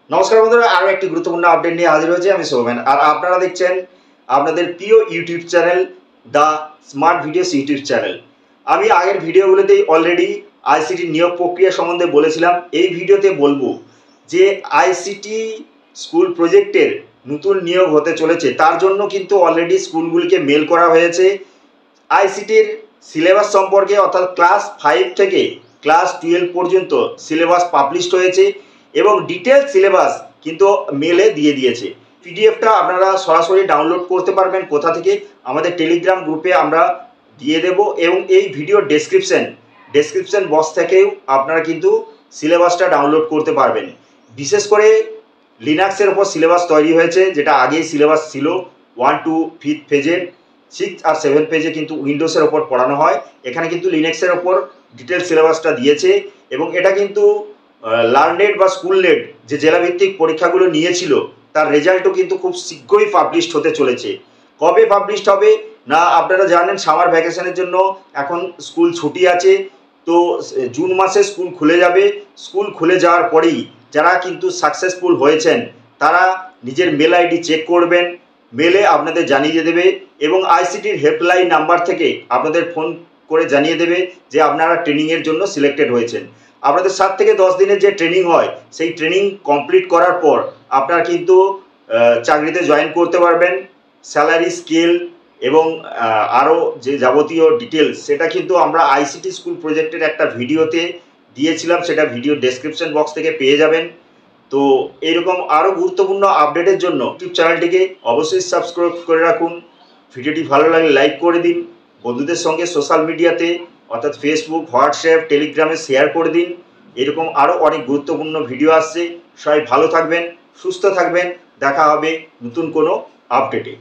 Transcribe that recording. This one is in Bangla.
নমস্কার বন্ধুরা, আরও একটি গুরুত্বপূর্ণ আপডেট নিয়ে হাজির হয়েছে আমি সৌমেন। আর আপনারা দেখছেন আপনাদের প্রিয় YouTube channel the smart videos YouTube channel. আমি আগের ভিডিওগুলোতেই অলরেডি আইসিটি নিয়োগ প্রক্রিয়া সম্বন্ধে বলেছিলাম। এই ভিডিওতে বলবো যে আইসিটি স্কুল প্রজেক্টের নতুন নিয়োগ হতে চলেছে, তার জন্য কিন্তু অলরেডি স্কুলগুলিকে মেল করা হয়েছে। আইসিটির সিলেবাস সম্পর্কে, অর্থাৎ ক্লাস 5 থেকে ক্লাস 12 পর্যন্ত সিলেবাস পাবলিশড হয়েছে এবং ডিটেলস সিলেবাস কিন্তু মেলে দিয়ে দিয়েছে। পিডিএফটা আপনারা সরাসরি ডাউনলোড করতে পারবেন। কোথা থেকে? আমাদের টেলিগ্রাম গ্রুপে আমরা দিয়ে দেব এবং এই ভিডিও ডেসক্রিপশন বক্স থেকেও আপনারা কিন্তু সিলেবাসটা ডাউনলোড করতে পারবেন। বিশেষ করে লিনাক্সের ওপর সিলেবাস তৈরি হয়েছে, যেটা আগেই সিলেবাস ছিল 1 to 5 পেজের, 6 আর 7 পেজে কিন্তু উইন্ডোজের ওপর পড়ানো হয়। এখানে কিন্তু লিনাক্সের ওপর ডিটেল সিলেবাসটা দিয়েছে এবং এটা কিন্তু লার্নেড বা স্কুল নেট যে জেলাভিত্তিক পরীক্ষাগুলো নিয়েছিল তার রেজাল্টও কিন্তু খুব শীঘ্রই পাবলিশড হতে চলেছে। কবে পাবলিশড হবে না, আপনারা জানেন সামার ভ্যাকেশনের জন্য এখন স্কুল ছুটি আছে, তো জুন মাসে স্কুল খুলে যাবে। স্কুল খুলে যাওয়ার পরেই যারা কিন্তু সাকসেসফুল হয়েছেন তারা নিজের মেল আইডি চেক করবেন, মেলে আপনাদের জানিয়ে দেবে এবং আইসিটির হেল্পলাইন নাম্বার থেকে আপনাদের ফোন করে জানিয়ে দেবে যে আপনারা ট্রেনিংয়ের জন্য সিলেক্টেড হয়েছেন। আপনাদের 7 থেকে 10 দিনের যে ট্রেনিং হয়, সেই ট্রেনিং কমপ্লিট করার পর আপনারা কিন্তু চাকরিতে জয়েন করতে পারবেন। স্যালারি, স্কেল এবং আরও যে যাবতীয় ডিটেলস সেটা কিন্তু আমরা আইসিটি স্কুল প্রজেক্টের একটা ভিডিওতে দিয়েছিলাম, সেটা ভিডিও ডেসক্রিপশন বক্স থেকে পেয়ে যাবেন। তো এইরকম আরও গুরুত্বপূর্ণ আপডেটের জন্য ইউটিউব চ্যানেলটিকে অবশ্যই সাবস্ক্রাইব করে রাখুন। ভিডিওটি ভালো লাগলে লাইক করে দিন, বন্ধুদের সঙ্গে সোশ্যাল মিডিয়াতে অর্থাৎ ফেসবুক, হোয়াটসঅ্যাপ, টেলিগ্রামে শেয়ার করে দিন। এরকম আরও অনেক গুরুত্বপূর্ণ ভিডিও আসছে। সবাই ভালো থাকবেন, সুস্থ থাকবেন। দেখা হবে নতুন কোনো আপডেটে।